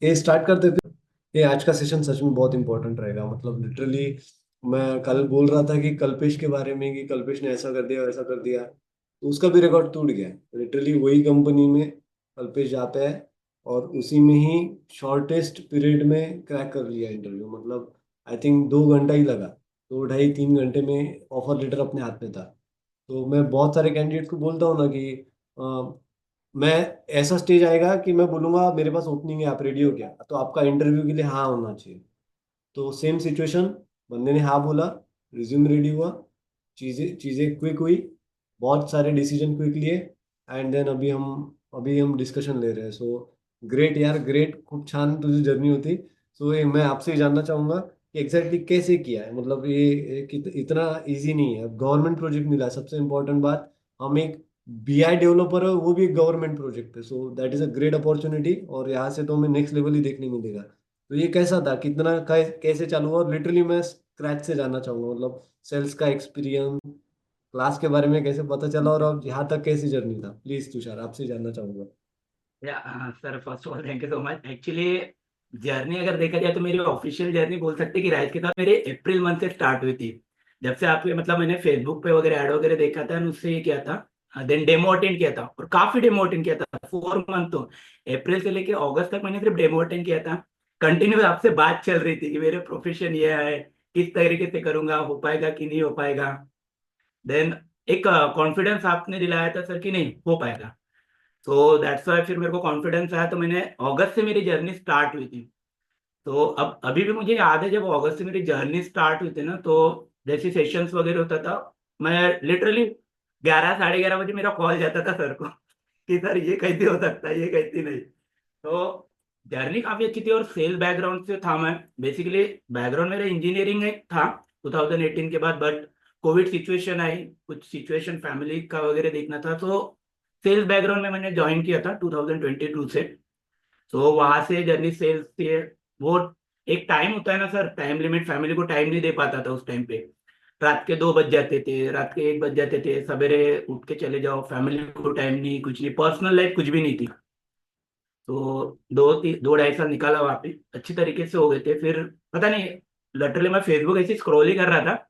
ये स्टार्ट करते फिर। ये आज का सेशन सच में बहुत इंपॉर्टेंट रहेगा, मतलब लिटरली मैं कल बोल रहा था कि कल्पेश के बारे में कि कल्पेश ने ऐसा कर दिया वैसा कर दिया, तो उसका भी रिकॉर्ड टूट गया। लिटरली वही कंपनी में कल्पेश जाता है और उसी में ही शॉर्टेस्ट पीरियड में क्रैक कर लिया इंटरव्यू। मतलब आई थिंक 2 घंटा ही लगा, 2 ढाई 3 घंटे में ऑफर लेटर अपने हाथ में था। तो मैं बहुत सारे कैंडिडेट को बोलता हूँ ना कि मैं ऐसा स्टेज आएगा कि मैं बोलूंगा मेरे पास ओपनिंग है, आप रेडी हो क्या, तो आपका इंटरव्यू के लिए हाँ होना चाहिए। तो सेम सिचुएशन, बंदे ने हाँ बोला, रिज्यूम रेडी हुआ, चीज़ें चीज़ें क्विक हुई, बहुत सारे डिसीजन क्विक लिए, एंड देन अभी हम डिस्कशन ले रहे हैं। सो ग्रेट यार, ग्रेट, खूप छान तुझी जर्नी होती। सो ये मैं आपसे ही जानना चाहूंगा कि एग्जैक्टली कैसे किया है, मतलब ये इतना इजी नहीं है। गवर्नमेंट प्रोजेक्ट मिला है, सबसे इम्पोर्टेंट बात। हम एक बीआई डेवलपर है, वो भी एक गवर्नमेंट प्रोजेक्ट पे, so that is a great opportunity, और यहाँ से तो हमें नेक्स्ट लेवल ही देखने मिलेगा। तो ये कैसा था, कितना कैसे चालू हुआ, और लिटरली मैं स्क्रैच से जानना चाहूंगा, मतलब सेल्स का एक्सपीरियंस, क्लास के बारे में कैसे पता चला, और अब यहाँ तक कैसी जर्नी था। प्लीज तुषार, आपसे जानना चाहूंगा। या sir, first of all thank you so much. Actually journey अगर देखा जाए तो मेरी ऑफिशियल जर्नी बोल सकते हैं कि राइस के साथ मेरे अप्रैल मंथ से स्टार्ट हुई थी। जब से आपके मतलब मैंने फेसबुक पे वगैरह ऐड वगैरह देखा था, उससे ये किया था। देन डेमो अटेंड किया था और काफी डेमो अटेंड किया था 4 मंथ। तो अप्रैल से लेके अगस्त तक मैंने सिर्फ डेमो अटेंड किया था। कंटिन्यू आपसे बात चल रही थी कि मेरे प्रोफेशन ये है, किस तरीके से करूंगा, हो पाएगा कि नहीं हो पाएगा। देन एक कॉन्फिडेंस आपने दिलाया था सर कि नहीं हो पाएगा। तो दैट्स वाई फिर मेरे को कॉन्फिडेंस आया, तो मैंने अगस्त से मेरी जर्नी स्टार्ट हुई थी। तो अब अभी भी मुझे याद है जब अगस्त से मेरी जर्नी स्टार्ट हुई थी ना, तो जैसे सेशंस वगैरह होता था, मैं लिटरली 11 साढ़े 11 बजे मेरा कॉल जाता था सर को कि सर ये कैसे हो सकता है, ये कैसे नहीं। तो जर्नी काफी अच्छी थी और सेल्स बैकग्राउंड से था मैं। बेसिकली बैकग्राउंड मेरा इंजीनियरिंग में था 2018 के बाद, बट कोविड सिचुएशन आई, कुछ सिचुएशन फैमिली का वगैरह देखना था, तो सेल्स बैकग्राउंड में मैंने ज्वाइन किया था 2022 से। तो वहां से जर्नी सेल्स से वो एक टाइम होता है ना सर, टाइम लिमिट, फैमिली को टाइम नहीं दे पाता था उस टाइम पे। रात के 2 बज जाते थे, रात के 1 बज जाते थे, सवेरे उठ के चले जाओ, फैमिली को टाइम नहीं, कुछ नहीं, पर्सनल लाइफ कुछ भी नहीं थी। तो 2 ढाई साल निकाला वहाँ पे, अच्छी तरीके से हो गए थे। फिर पता नहीं, लिटरली मैं फेसबुक ऐसे स्क्रॉल ही कर रहा था,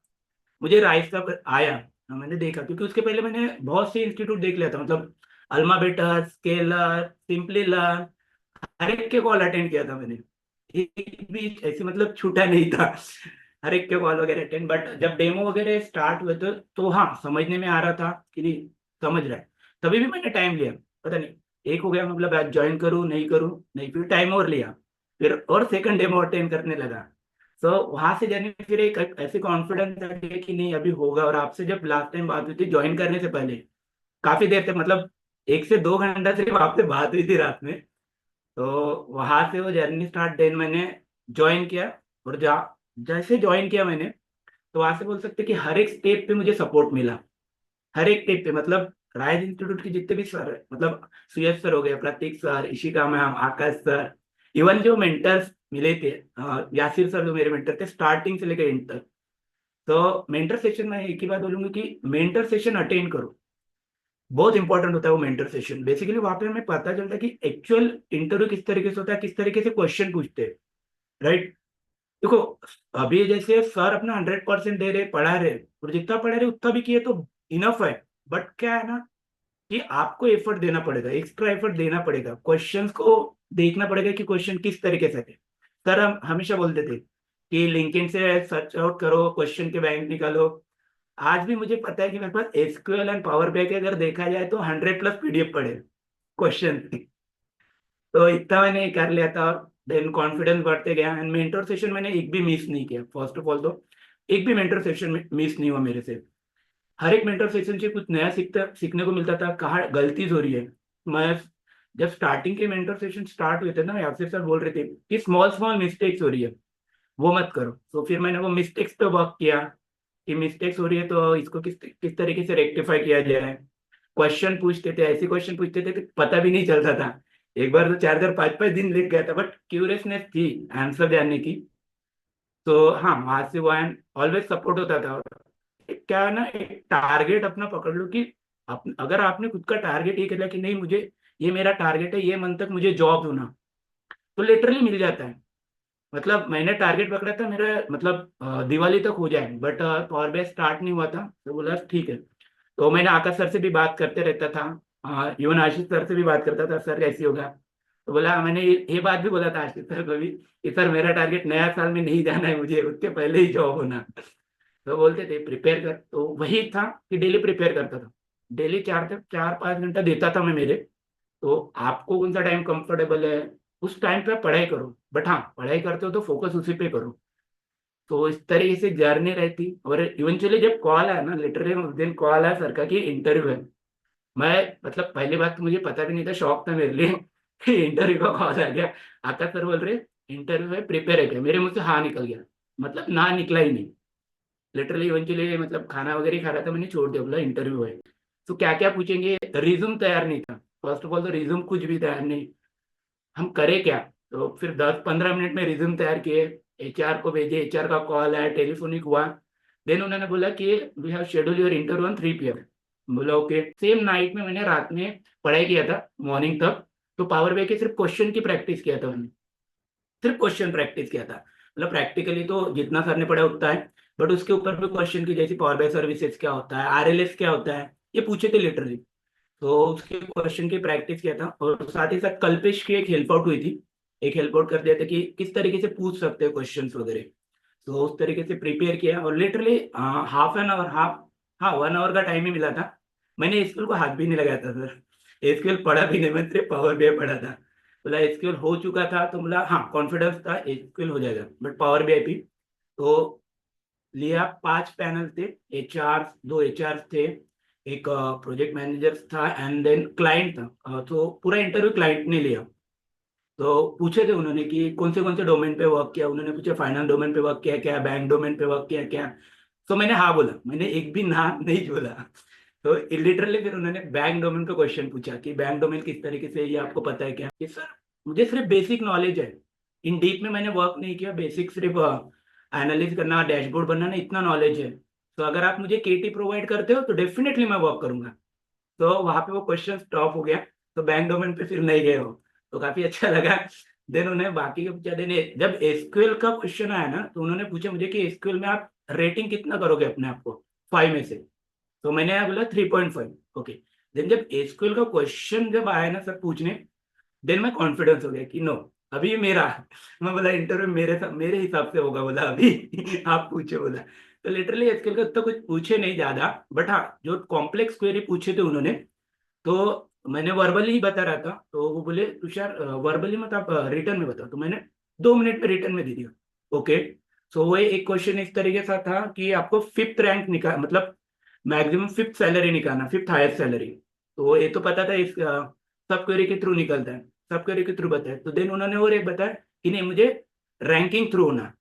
मुझे राइस का आया। मैंने देखा क्योंकि उसके पहले मैंने बहुत से इंस्टीट्यूट देख लिया था, मतलब अल्मा बेटा, स्केलर, सिंपली लर्न, हर एक के कॉल अटेंड किया था मैंने। एक भी ऐसे मतलब छूटा नहीं था, हर एक के कॉल वगैरह अटेंड। बट जब डेमो वगैरह स्टार्ट हुए तो हाँ, समझने में आ रहा था कि नहीं समझ रहा है। तभी भी मैंने टाइम लिया, पता नहीं एक हो गया, मतलब आज ज्वाइन करूँ नहीं करूँ नहीं, फिर टाइम और लिया, फिर और सेकंड डेमो अटेंड करने लगा। तो वहां से जर्नी फिर एक ऐसे कॉन्फिडेंस आ गया कि नहीं अभी होगा। और आपसे जब लास्ट टाइम बात हुई थी ज्वाइन करने से पहले, काफी देर तक, मतलब 1 से 2 घंटा सिर्फ आपसे बात हुई थी रात में। तो वहां से वो जर्नी स्टार्ट, देन मैंने ज्वाइन किया। और जैसे ज्वाइन किया मैंने, तो वहां से बोल सकते कि हर एक स्टेप पे मुझे सपोर्ट मिला, हर एक स्टेप पे। मतलब राइज इंस्टीट्यूट के जितने भी सर है, मतलब सुयश सर हो गए, प्रतीक सर, इशिका मैम, आकाश सर, इवन जो मेंटर्स मिले थे, यासिर सर जो मेरे मेंटर थे स्टार्टिंग से लेकर एंड तक। तो मेंटर सेशन में एक ही बात बोलूंगी कि मेंटर सेशन अटेंड करो, बहुत इंपॉर्टेंट होता है वो मेंटर सेशन। बेसिकली वहां पे हमें पता चलता है कि एक्चुअल इंटरव्यू किस तरीके से होता है, किस तरीके से क्वेश्चन पूछते हैं, राइट। देखो, अभी जैसे सर अपना 100% दे रहे, पढ़ा रहे, और जितना पढ़ा रहे उतना भी किए तो इनफ है। बट क्या है ना कि आपको एफर्ट देना पड़ेगा, एक्स्ट्रा एफर्ट देना पड़ेगा, क्वेश्चंस को देखना पड़ेगा कि क्वेश्चन किस तरीके से है। सर हम हमेशा बोलते थे कि लिंक्डइन से सर्च आउट करो, क्वेश्चन के बैंक निकालो। आज भी मुझे पता है कि मेरे पास एसक्यूएल एंड पावर BI के अगर देखा जाए तो 100+ PDF पड़े क्वेश्चन। तो इतना मैंने कर लिया था, और देन कॉन्फिडेंस बढ़ते गया। एंड मेंटर सेशन मैंने एक भी मिस नहीं किया, फर्स्ट ऑफ ऑल तो एक भी मेंटर सेशन मिस नहीं हुआ मेरे से। हर एक मेंटर सेशन से कुछ नया सीखने को मिलता था, कहाँ गलतीज हो रही है। मैं जब स्टार्टिंग के मेंटर सेशन स्टार्ट हुए थे ना, यासिर सर बोल रहे थे कि स्मॉल स्मॉल मिस्टेक्स हो रही है, वो मत करो। तो फिर मैंने वो मिस्टेक्स पे वर्क किया कि मिस्टेक्स हो रही है तो इसको किस किस तरीके से रेक्टिफाई किया जाए। क्वेश्चन पूछते थे, ऐसे क्वेश्चन पूछते थे कि पता भी नहीं चलता था। एक बार तो 4 4 5 5 दिन लग गया था, बट क्यूरियसनेस थी आंसर जानने की। तो हाँ, वहां से वो ऑलवेज सपोर्ट होता था। और क्या है ना, एक टारगेट अपना पकड़ लो कि अगर आपने खुद का टारगेट ये किया कि नहीं मुझे, ये मेरा टारगेट है, ये मंथ तक मुझे जॉब होना, तो लिटरली मिल जाता है। मतलब मैंने टारगेट पकड़ा था मेरा, मतलब दिवाली तक हो जाए, बट पावर BI स्टार्ट नहीं हुआ था, तो बोला ठीक है। तो मैंने आकाश सर से भी बात करते रहता था, इवन आशीष सर से भी बात करता था, सर कैसी होगा। तो बोला, मैंने ये बात भी बोला था आशीष सर को भी कि सर मेरा टारगेट नया साल में नहीं जाना है, मुझे उसके पहले ही जॉब होना। तो बोलते थे प्रिपेयर कर, तो वही था कि डेली प्रिपेयर करता था। डेली 4 5 घंटा देता था मैं मेरे। तो आपको कौन सा टाइम कंफर्टेबल है, उस टाइम पे पढ़ाई करो, बट हाँ पढ़ाई करते हो तो फोकस उसी पे करो। तो इस तरीके से जर्नी रहती, और इवेंचुअली जब कॉल आया ना, लिटरली उस दिन कॉल आया सर का कि इंटरव्यू है। मैं मतलब पहली बात तो मुझे पता भी नहीं था, शौक था मेरे लिए कि इंटरव्यू का कॉल आ गया। आकाश सर बोल रहे इंटरव्यू है, प्रिपेयर है क्या, मेरे मुंह से हाँ निकल गया, मतलब ना निकला ही नहीं। लिटरली इवेंचुअली मतलब खाना वगैरह ही खा रहा था, मैंने छोड़ दिया, बोला इंटरव्यू है। तो क्या क्या पूछेंगे, रिज्यूम तैयार नहीं था। फर्स्ट ऑफ ऑल तो रिज्यूम कुछ भी तैयार नहीं, हम करें क्या। तो फिर 10 15 मिनट में रिज्यूम तैयार किए, HR को भेजे, HR का कॉल आया, टेलीफोनिक हुआ। देन उन्होंने बोला कि we have schedule your interview on 3 PM। बोला ओके। सेम नाइट में मैंने रात में पढ़ाई किया था मॉर्निंग तक। तो पावर BI के सिर्फ क्वेश्चन की प्रैक्टिस किया था मैंने, सिर्फ क्वेश्चन प्रैक्टिस किया था। मतलब प्रैक्टिकली तो जितना सर ने पढ़ा उतना है, बट उसके ऊपर भी क्वेश्चन की, जैसे पावर BI सर्विसेज क्या होता है, RLS क्या होता है, ये पूछे थे लिटरली। तो उसके क्वेश्चन की प्रैक्टिस किया था, और साथ ही साथ कल्पेश की एक हेल्प आउट हुई थी। एक हेल्प आउट कर दिया था कि किस तरीके से पूछ सकते हैं क्वेश्चंस वगैरह। तो उस तरीके से प्रिपेयर किया, और literally half an hour, half, हाँ 1 आवर का टाइम ही मिला था। मैंने एसक्यूएल को हाथ भी नहीं लगाया था सर, एसक्यूएल पढ़ा भी नहीं, मैंने सिर्फ पावर BI पढ़ा था। बोला एसक्यूएल हो चुका था, तो बोला हाँ कॉन्फिडेंस था एसक्यूएल हो जाएगा, बट पावर BI भी। तो लिया, 5 पैनल थे, HR, 2 HR थे, एक प्रोजेक्ट मैनेजर था, एंड देन क्लाइंट था। तो पूरा इंटरव्यू क्लाइंट ने लिया। तो पूछे थे उन्होंने कि कौन से डोमेन पे वर्क किया, उन्होंने पूछा फाइनेंस डोमेन पे वर्क किया क्या, बैंक डोमेन पे वर्क किया क्या। तो मैंने हाँ बोला, मैंने एक भी ना नहीं बोला। तो लिटरली फिर उन्होंने बैंक डोमेन पे क्वेश्चन पूछा कि बैंक डोमेन किस तरीके से, ये आपको पता है क्या, कि सर मुझे सिर्फ बेसिक नॉलेज है, इन डीप में मैंने वर्क नहीं किया, बेसिक सिर्फ एनालिस करना, डैशबोर्ड बनाना, इतना नॉलेज है। तो अगर आप मुझे KT प्रोवाइड करते हो तो डेफिनेटली मैं वर्क करूंगा। तो वहां पे वो क्वेश्चन स्टॉप हो गया। तो बैंक डोमेन पे फिर नहीं गए हो, तो काफी अच्छा लगा। देन उन्हें बाकी का पूछा, देन जब एसक्यूएल का क्वेश्चन आया ना, तो उन्होंने पूछा मुझे कि एसक्यूएल में आप रेटिंग कितना करोगे अपने आप को 5 में से। तो मैंने बोला 3.5। ओके। देन जब एसक्यूएल का क्वेश्चन जब आया ना सर पूछने, देन मैं कॉन्फिडेंस हो गया कि नो, अभी ये मेरा मैं बोला इंटरव्यू मेरे हिसाब से होगा, बोला अभी आप पूछे, बोला। तो लिटरली एसक्यूएल का तो कुछ पूछे नहीं ज्यादा, बट हाँ जो कॉम्प्लेक्स क्वेरी पूछे थे उन्होंने, तो मैंने वर्बली ही बता रहा था। तो वो बोले तुषार वर्बली मत, आप रिटर्न में बताओ। तो मैंने 2 मिनट में रिटर्न में दे दिया। ओके। सो वो एक क्वेश्चन इस तरीके से था कि आपको फिफ्थ रैंक निकाल, मतलब मैक्सिमम फिफ्थ सैलरी निकालना, फिफ्थ हाईएस्ट सैलरी। तो ये तो पता था, इस सब क्वेरी के थ्रू निकलता है, सब क्वेरी के थ्रू बताया। तो देन उन्होंने और एक बताया कि नहीं, मुझे रैंकिंग थ्रू होना।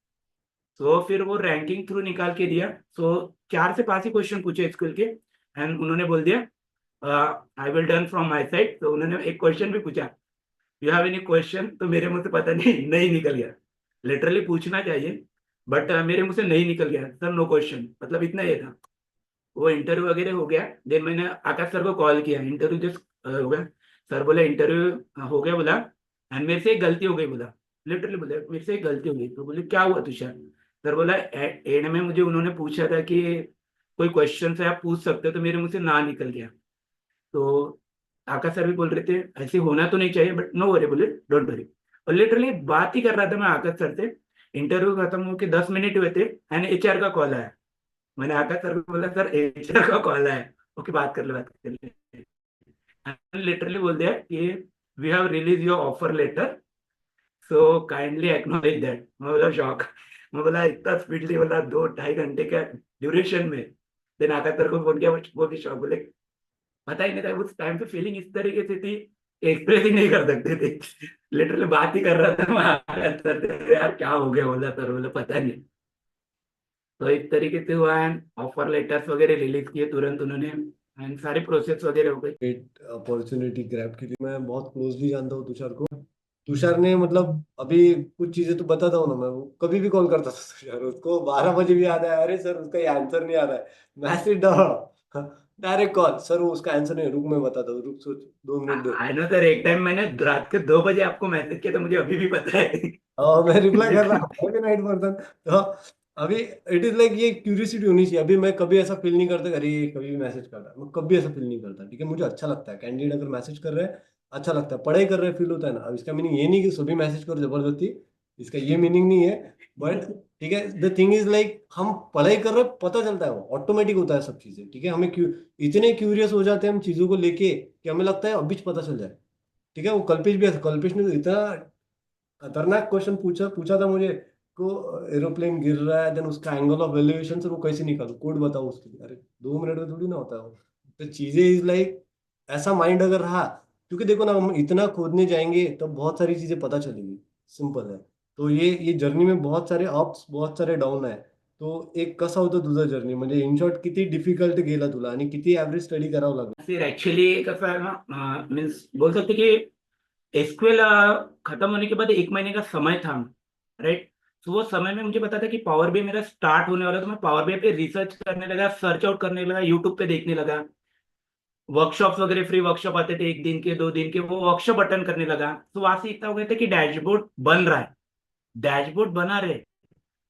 तो फिर वो रैंकिंग थ्रू निकाल के दिया। सो 4 से 5 ही क्वेश्चन पूछे स्कूल के, एंड उन्होंने बोल दिया I will done from my side. तो उन्होंने एक क्वेश्चन भी पूछा, यू हैव एनी क्वेश्चन, तो मेरे मुंह से पता नहीं नहीं निकल गया। लिटरली पूछना चाहिए, बट मेरे मुंह से नहीं निकल गया सर, नो क्वेश्चन, मतलब इतना ही था। वो इंटरव्यू वगैरह हो गया। देन मैंने आकाश सर को कॉल किया, इंटरव्यू जस्ट हो गया। सर बोले इंटरव्यू हो गया, बोला एंड मेरे से एक गलती हो गई, बोला लिटरली बोले मेरे से एक गलती हो गई। तो बोले क्या हुआ तुषार। सर बोला एंड में मुझे उन्होंने पूछा था कि कोई क्वेश्चन से आप पूछ सकते हो, तो मेरे मुंह से ना निकल गया। तो आकाश सर भी बोल रहे थे ऐसे होना तो नहीं चाहिए, बट नो वरी, बोले डोंट वरी। और लिटरली बात ही कर रहा था मैं आकाश सर से, इंटरव्यू खत्म होकर 10 मिनट हुए थे, एंड HR का कॉल आया। मैंने आकाश सर को बोला सर HR का कॉल आया। ओके, बात कर ले, बात कर ले। लिटरली बोल दिया कि we have release your offer letter, so kindly acknowledge that. मैं बोला शॉक, मैं बोला इतना स्पीडली, बोला 2 2.5 घंटे का ड्यूरेशन में। देन आकाश सर को फोन किया, वो भी शॉक, बोले पता ही नहीं था उस टाइम पे फीलिंग इस तरीके से थी, एक्सप्रेस ही नहीं कर सकते थे। लिटरली बात ही कर रहा था मैं आकाश सर से, यार क्या हो गया, बोला सर, बोला पता नहीं। तो इस तरीके से हुआ, एंड ऑफर लेटर्स वगैरह रिलीज किए तुरंत उन्होंने, एंड सारी प्रोसेस वगैरह हो गई। ग्रेट अपॉर्चुनिटी ग्रैब के लिए। मैं बहुत क्लोजली जानता हूँ तुषार को। तुषार ने मतलब अभी कुछ चीजें तो बताता हूँ ना मैं, वो कभी भी कॉल करता था तुषार, उसको 12 बजे भी याद है, अरे सर उसका ये आंसर नहीं आ रहा है, मैसेज डालो। डायरेक्ट कॉल, सर वो उसका आंसर नहीं, रुक मैं बताता हूँ, रुक सोच 2 minute they. I know sir, एक टाइम मैंने रात के 2 बजे आपको मैसेज किया, तो मुझे अभी भी पता है। हाँ मैं रिप्लाई कर रहा हूँ भी नाइट पर्सन। तो अभी इट इज लाइक ये क्यूरियोसिटी होनी चाहिए। अभी मैं कभी ऐसा फील नहीं करता कि अरे ये कभी भी मैसेज कर रहा है, मैं कभी ऐसा फील नहीं करता, ठीक है। मुझे अच्छा लगता है कैंडिडेट अगर मैसेज कर रहे हैं, अच्छा लगता है। पढ़ाई कर रहे हैं फील होता है ना। अब इसका मीनिंग ये नहीं कि सभी मैसेज करो जबरदस्ती, इसका ये मीनिंग नहीं है। बट ठीक है, द थिंग इज लाइक हम पढ़ाई कर रहे हैं, पता चलता है, वो ऑटोमेटिक होता है सब चीजें, ठीक है। हमें क्यों इतने क्यूरियस हो जाते हैं हम चीजों को लेके कि हमें लगता है अभी पता चल जाए, ठीक है। वो कल्पेश भी ऐसा, कल्पेश ने तो इतना खतरनाक क्वेश्चन पूछा पूछा था मुझे को, एरोप्लेन गिर रहा है, देन उसका एंगल ऑफ एलिवेशन से वो कैसे निकालू, कोड बताओ उसके लिए। अरे 2 मिनट में थोड़ी ना होता है वो। तो चीजें इज लाइक ऐसा माइंड अगर रहा, क्योंकि देखो ना हम इतना खोदने जाएंगे तब बहुत सारी चीजें पता चलेगी, सिंपल है। तो ये जर्नी में बहुत सारे अप्स बहुत सारे डाऊन आहे। तो एक कसा होता तुझा जर्नी, म्हणजे इन शॉर्ट किती डिफिकल्ट गेला तुला आणि किती ॲव्हरेज स्टडी करावं लागलं? फिर एक्चुअली कसं आहे ना, मीन्स बोल सकते कि एसक्यूएल खत्म होने के बाद 1 महीने का समय था, राइट। तो वो समय में मुझे पता था कि पावर बी मेरा स्टार्ट होने वाला, तो मैं पावर बी पे रिसर्च करने लगा, सर्च आउट करने लगा, यूट्यूब पे देखने लगा, वर्कशॉप्स वगैरह, फ्री वर्कशॉप आते थे, 1 दिन के 2 दिन के, वो वर्कशॉप अटेंड करने लगा। तो वहां से इतना हो गया था कि डैशबोर्ड बन रहा है, डैशबोर्ड बना रहे,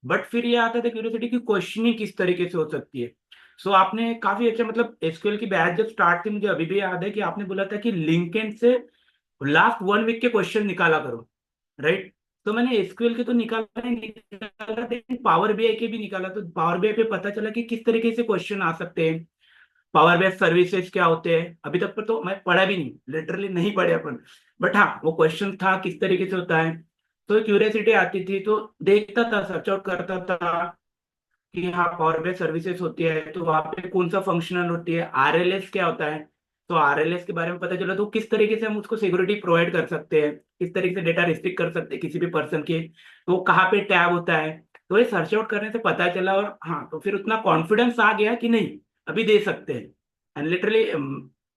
बट फिर ये आता था क्यूरियोसिटी की क्वेश्चनिंग किस तरीके से हो सकती है। सो आपने काफी अच्छा, मतलब एसक्यूएल की बैच जब स्टार्ट थी, मुझे अभी भी याद है कि आपने बोला था कि लिंक्डइन से लास्ट 1 वीक के क्वेश्चन निकाला करो, राइट। तो मैंने एसक्यूएल के तो निकाला ही निकाला, लेकिन पावर बीआई के भी निकाला, तो पावर बीआई पे पता चला कि किस तरीके से क्वेश्चन आ सकते हैं, पावर बेस सर्विसेज क्या होते हैं। अभी तक पर तो मैं पढ़ा भी नहीं, लिटरली नहीं पढ़े अपन, बट हाँ वो क्वेश्चन था किस तरीके से होता है। तो क्यूरियोसिटी आती थी, तो देखता था, सर्च आउट करता था कि हाँ पावर बेस सर्विसेज होती है, तो वहां पे कौन सा फंक्शनल होती है, आरएलएस क्या होता है। तो आरएलएस के बारे में पता चला, तो किस तरीके से हम उसको सिक्योरिटी प्रोवाइड कर सकते हैं, किस तरीके से डेटा रिस्ट्रिक्ट कर सकते हैं किसी भी पर्सन के, तो वो कहाँ पे टैब होता है। तो ये सर्च आउट करने से पता चला, और हाँ तो फिर उतना कॉन्फिडेंस आ गया कि नहीं अभी दे सकते हैं। एंड लिटरली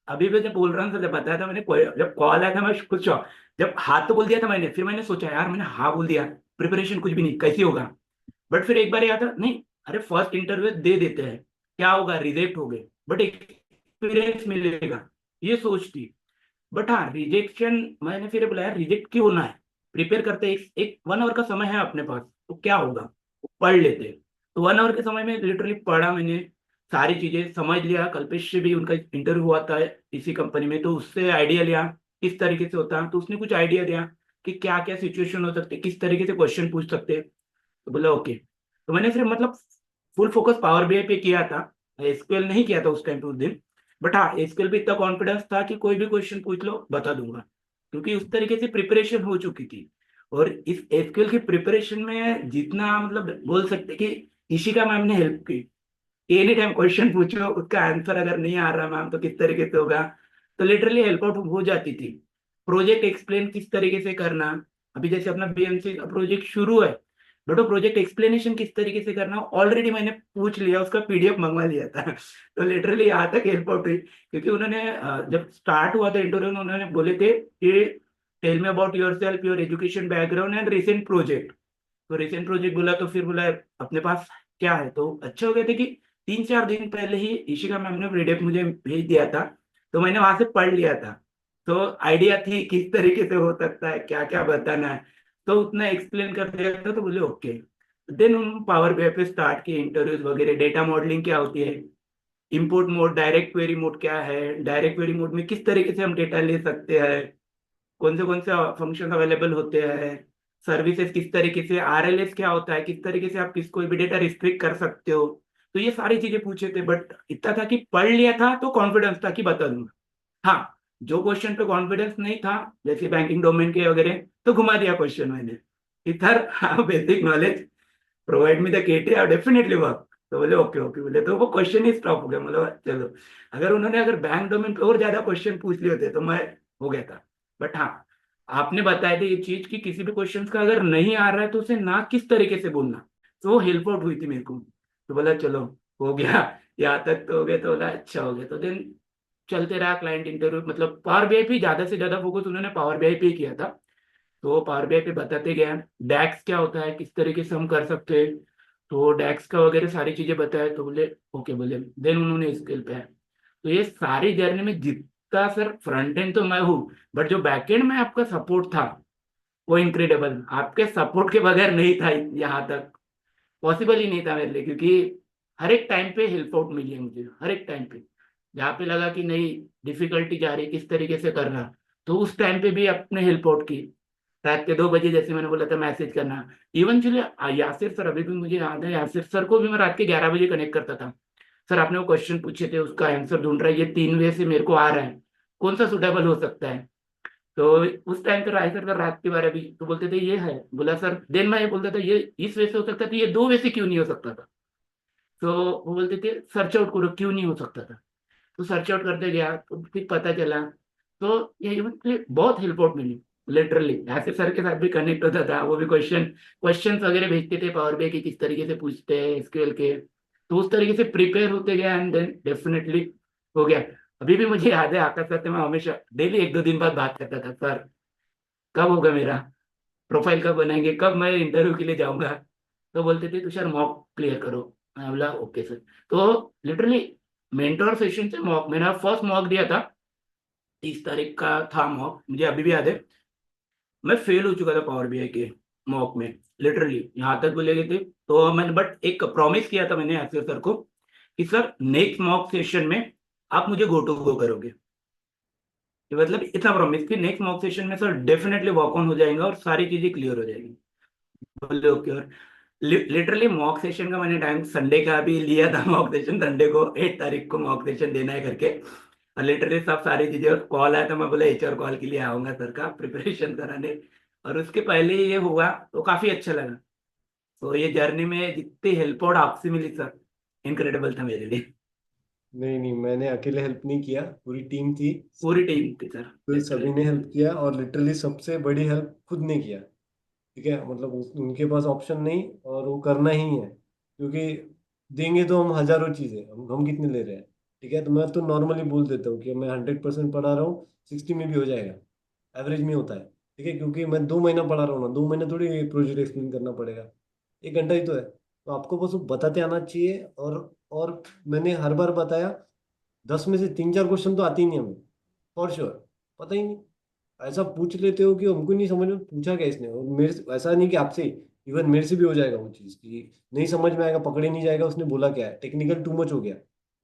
अभी भी जब बोल रहा हूँ, तो जब बताया था मैंने, जब कॉल आया था मैं खुद शॉक, जब हाथ तो बोल दिया था मैंने, फिर मैंने सोचा यार मैंने हाँ बोल दिया, प्रिपरेशन कुछ भी नहीं, कैसे होगा। बट फिर एक बार याद था, नहीं अरे फर्स्ट इंटरव्यू दे देते हैं, क्या होगा, रिजेक्ट हो गए बट एक्सपीरियंस मिलेगा, ये सोच थी। बट हाँ रिजेक्शन, मैंने फिर बोला रिजेक्ट क्यों होना है, प्रिपेयर करते हैं, एक 1 आवर का समय है अपने पास, तो क्या होगा, पढ़ लेते हैं। तो 1 आवर के समय में लिटरली पढ़ा मैंने, सारी चीजें समझ लिया। कल्पेश से भी उनका इंटरव्यू हुआ था इसी कंपनी में, तो उससे आइडिया लिया किस तरीके से होता है, तो उसने कुछ आइडिया दिया कि क्या क्या सिचुएशन हो सकते, किस तरीके से क्वेश्चन पूछ सकते हैं। तो बोला ओके। तो मैंने फिर मतलब फुल फोकस पावर बीआई पे किया था, एसक्यूएल नहीं किया था उस टाइम पे उस दिन। बट हाँ एसक्यूएल पे इतना कॉन्फिडेंस था कि कोई भी क्वेश्चन पूछ लो बता दूंगा, क्योंकि उस तरीके से प्रिपरेशन हो चुकी थी। और इस एसक्यूएल की प्रिपरेशन में जितना मतलब बोल सकते कि इशिका मैम ने हेल्प की, एनी टाइम क्वेश्चन पूछो उसका आंसर अगर नहीं आ रहा मैम तो किस तरीके से होगा, तो लिटरली हेल्प आउट हो जाती थी। प्रोजेक्ट एक्सप्लेन किस तरीके से करना, अभी जैसे अपना बीएमसी का प्रोजेक्ट शुरू है, बट वो प्रोजेक्ट एक्सप्लेनेशन किस तरीके से करना ऑलरेडी मैंने पूछ लिया, उसका पीडीएफ मंगवा लिया था। तो लिटरली यहाँ तक हेल्प आउट हुई, क्योंकि उन्होंने जब स्टार्ट हुआ था इंटरव्यू, उन्होंने बोले थे कि tell me about yourself, your education background and recent project. तो रिसेंट प्रोजेक्ट बोला, तो फिर बोला अपने पास क्या है, तो अच्छा हो गया था कि 3-4 दिन पहले ही ईशिका मैम ने पीडीएफ मुझे भेज दिया था, तो मैंने वहां से पढ़ लिया था। तो आइडिया थी किस तरीके से हो सकता है, क्या क्या बताना है, तो उतना एक्सप्लेन कर दिया था, तो बोले ओके। देन उन पावर बीआई पे स्टार्ट किए इंटरव्यूज वगैरह, डेटा मॉडलिंग क्या होती है, import mode, direct query mode क्या है, डायरेक्ट क्वेरी मोड में किस तरीके से हम डेटा ले सकते हैं, कौन से फंक्शन अवेलेबल होते हैं, सर्विसेज किस तरीके से, आरएलएस क्या होता है, किस तरीके से आप किस कोई भी डेटा रिस्ट्रिक्ट कर सकते हो। तो ये सारी चीजें पूछे थे, बट इतना था कि पढ़ लिया था तो कॉन्फिडेंस था कि बता दूंगा। हाँ जो क्वेश्चन पे कॉन्फिडेंस नहीं था, जैसे बैंकिंग डोमेन के वगैरह, तो घुमा दिया क्वेश्चन मैंने इधर। हाँ basic knowledge, provide me the KT, I definitely work. तो बोले ओके ओके, बोले तो वो क्वेश्चन ही स्टॉप हो गया, मतलब चलो। अगर बैंक डोमेन पे और ज्यादा क्वेश्चन पूछ लिए होते तो मैं हो गया था। बट हाँ आपने बताया था ये चीज कि किसी भी क्वेश्चन का अगर नहीं आ रहा है तो उसे ना किस तरीके से बोलना, तो वो हेल्प आउट हुई थी मेरे को। तो बोला चलो हो गया, यहाँ तक तो हो गया, तो बोला अच्छा हो गया। तो देन चलते रहा क्लाइंट इंटरव्यू, मतलब पावर बीआई पे ज्यादा से ज्यादा फोकस उन्होंने पावर बीआई पे ही किया था। तो पावर बीआई पे बताते गए डैक्स क्या होता है, किस तरीके से हम कर सकते हैं, तो डैक्स का वगैरह सारी चीजें बताया, तो बोले ओके, बोले देन उन्होंने स्केल पे है। तो ये सारी जर्नी में जितना सर फ्रंट एंड तो मैं हूँ, बट जो बैक एंड में आपका सपोर्ट था वो इनक्रेडिबल, आपके सपोर्ट के बगैर नहीं था यहाँ तक, पॉसिबल ही नहीं था मेरे लिए, क्योंकि हर एक टाइम पे हेल्प आउट मिली है मुझे, हर एक टाइम पे जहाँ पे लगा कि नहीं डिफिकल्टी जा रही है किस तरीके से करना, तो उस टाइम पे भी आपने हेल्प आउट की। रात के 2 बजे जैसे मैंने बोला था मैसेज करना, इवन चलिए यासिर सर, अभी भी मुझे याद है यासिर सर को भी मैं रात के 11 बजे कनेक्ट करता था। सर आपने वो क्वेश्चन पूछे थे उसका आंसर ढूंढ रहा है, ये 3 वे से मेरे को आ रहा है, कौन सा सुटेबल हो सकता है। तो उस टाइम तो राय सर का रात के 12 भी तो बोलते थे ये है, बोला सर, देन मैं ये बोलता था ये इस वे से हो सकता था, ये 2 वे से क्यों नहीं हो सकता था। तो वो बोलते थे सर्च आउट करो क्यों नहीं हो सकता था। तो सर्च आउट करते गया तो फिर पता चला। तो ये मुझे बहुत हेल्प आउट मिली, लिटरली ऐसे सर के साथ भी कनेक्ट होता था, वो भी क्वेश्चन वगैरह भेजते थे पावर बी की किस तरीके से पूछते हैं एसक्यूएल के, तो उस तरीके से प्रिपेयर होते गया एंड देन डेफिनेटली हो गया। अभी भी मुझे याद है आकाश सर से मैं हमेशा डेली 1-2 दिन बाद बात करता था, सर कब होगा मेरा प्रोफाइल, कब बनाएंगे, कब मैं इंटरव्यू के लिए जाऊंगा। तो बोलते थे तुषार मॉक क्लियर करो, मैं बोला ओके सर। तो लिटरली मेंटोर सेशन से मॉक, मैंने फर्स्ट मॉक दिया था, 30 तारीख का था मॉक, मुझे अभी भी याद है। मैं फेल हो चुका था पावर बीआई के मॉक में, लिटरली यहाँ तक बोले गए थे। तो मैंने बट एक प्रॉमिस किया था मैंने आसिफ सर को कि सर नेक्स्ट मॉक सेशन में आप मुझे गो टू गो करोगे, कि मतलब इतना प्रॉमिस कि नेक्स्ट मॉक सेशन में सर डेफिनेटली वॉक ऑन हो जाएगा और सारी चीजें क्लियर हो जाएगी। बोले ओके। और लिटरली मॉक सेशन का मैंने टाइम संडे का भी लिया था, मॉक सेशन संडे को 8 तारीख को मॉक सेशन देना है करके, और लिटरली सब सारी चीजें कॉल आया तो मैं बोला एचआर कॉल के लिए आऊंगा सर का प्रिपरेशन कराने, और उसके पहले ही ये हुआ तो काफी अच्छा लगा। तो ये जर्नी में जितनी हेल्प और आपसे मिली सर, इनक्रेडिबल था मेरे लिए। नहीं नहीं, मैंने अकेले हेल्प नहीं किया, पूरी टीम थी। पूरी टीम थी सर, फिर सभी लिटरली। ने हेल्प किया, और लिटरली सबसे बड़ी हेल्प खुद ने किया। ठीक है, मतलब उनके पास ऑप्शन नहीं, और वो करना ही है, क्योंकि देंगे तो हम हजारों चीजें, हम कितने ले रहे हैं। ठीक है, तो मैं तो नॉर्मली बोल देता हूँ कि मैं 100% पढ़ा रहा हूँ, 60 में भी हो जाएगा, एवरेज में होता है। ठीक है, क्योंकि मैं 2 महीना पढ़ा रहा हूँ ना, 2 महीने थोड़ी प्रोजेक्ट एक्सप्लेन करना पड़ेगा, 1 घंटा ही तो है। तो आपको बस वो बताते आना चाहिए। और मैंने हर बार बताया, 10 में से 3-4 क्वेश्चन तो आते ही नहीं हमें, फॉर श्योर, पता ही नहीं। ऐसा पूछ लेते हो कि हमको नहीं समझ में पूछा क्या इसने, और मेरे से ऐसा नहीं कि आपसे, इवन मेरे से भी हो जाएगा वो चीज़ कि नहीं समझ में आएगा, पकड़े नहीं जाएगा उसने बोला क्या है, टेक्निकल टू मच हो गया।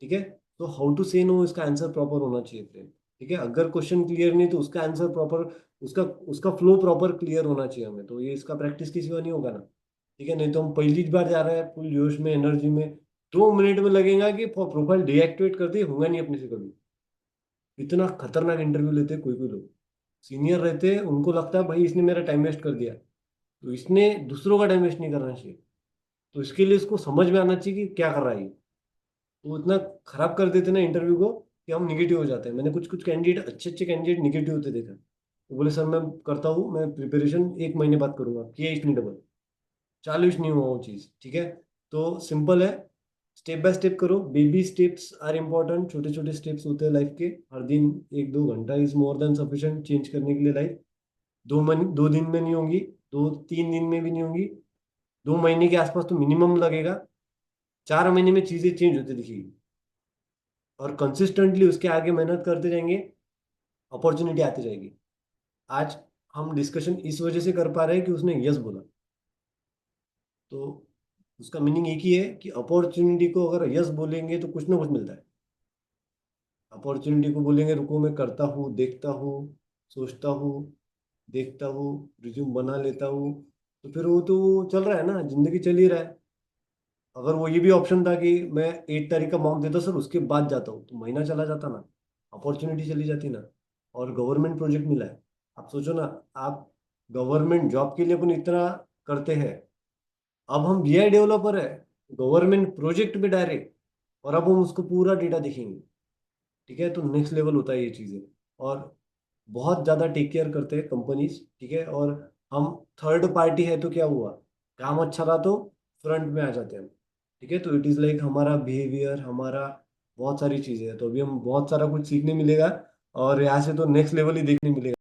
ठीक है, तो हाउ टू से नो, इसका आंसर प्रॉपर होना चाहिए फ्रेंड। ठीक है, अगर क्वेश्चन क्लियर नहीं तो उसका आंसर प्रॉपर, उसका उसका फ्लो प्रॉपर क्लियर होना चाहिए हमें, तो ये इसका प्रैक्टिस के सिवा नहीं होगा ना। ठीक है, नहीं तो हम पहली बार जा रहे हैं फुल जोश में, एनर्जी में, 2 मिनट में लगेगा कि प्रोफाइल डीएक्टिवेट कर दिए, होगा नहीं अपने से कभी। इतना खतरनाक इंटरव्यू लेते हैं कोई कोई लोग, सीनियर रहते हैं, उनको लगता है भाई इसने मेरा टाइम वेस्ट कर दिया, तो इसने दूसरों का टाइम वेस्ट नहीं करना चाहिए। तो इसके लिए इसको समझ में आना चाहिए कि क्या कर रहा है ये। तो इतना खराब कर देते ना इंटरव्यू को कि हम निगेटिव हो जाते हैं। मैंने कुछ कुछ कैंडिडेट, अच्छे अच्छे कैंडिडेट निगेटिव होते देखा। वो बोले सर मैं करता हूँ, मैं प्रिपरेशन 1 महीने बाद करूंगा, किया इसने डबल, चालू ही नहीं हुआ वो चीज़। ठीक है, तो सिंपल है, स्टेप बाय स्टेप करो, बेबी स्टेप्स आर इम्पोर्टेंट, छोटे छोटे स्टेप्स होते हैं लाइफ के। हर दिन 1-2 घंटा is more than sufficient change करने के लिए लाइफ। 2 दिन में नहीं होंगी, 2-3 दिन में भी नहीं होंगी, 2 महीने के आसपास तो मिनिमम लगेगा, 4 महीने में चीजें चेंज होती दिखेगी। और कंसिस्टेंटली उसके आगे मेहनत करते जाएंगे, अपॉर्चुनिटी आती जाएगी। आज हम डिस्कशन इस वजह से कर पा रहे हैं कि उसने यस बोला, तो उसका मीनिंग एक ही है कि अपॉर्चुनिटी को अगर यस बोलेंगे तो कुछ ना कुछ मिलता है। अपॉर्चुनिटी को बोलेंगे रुको मैं करता हूँ, देखता हूँ, सोचता हूँ, देखता हूँ, रिज्यूम बना लेता हूँ, तो फिर वो तो चल रहा है ना, जिंदगी चल ही रहा है। अगर वो ये भी ऑप्शन था कि मैं 8 तारीख का मॉक देता सर उसके बाद जाता हूँ, तो महीना चला जाता ना, अपॉर्चुनिटी चली जाती ना। और गवर्नमेंट प्रोजेक्ट मिला है, आप सोचो ना, आप गवर्नमेंट जॉब के लिए अपन इतना करते हैं, अब हम बीआई डेवलपर है, गवर्नमेंट प्रोजेक्ट में डायरेक्ट, और अब हम उसको पूरा डेटा देखेंगे। ठीक है, तो नेक्स्ट लेवल होता है ये चीज़ें। और बहुत ज़्यादा टेक केयर करते हैं कंपनीज। ठीक है, और हम थर्ड पार्टी है तो क्या हुआ, काम अच्छा रहा तो फ्रंट में आ जाते हैं हम। ठीक है, तो इट इज़ लाइक हमारा बिहेवियर, हमारा बहुत सारी चीज़ें हैं, तो अभी हम बहुत सारा कुछ सीखने मिलेगा, और यहाँ से तो नेक्स्ट लेवल ही देखने मिलेगा।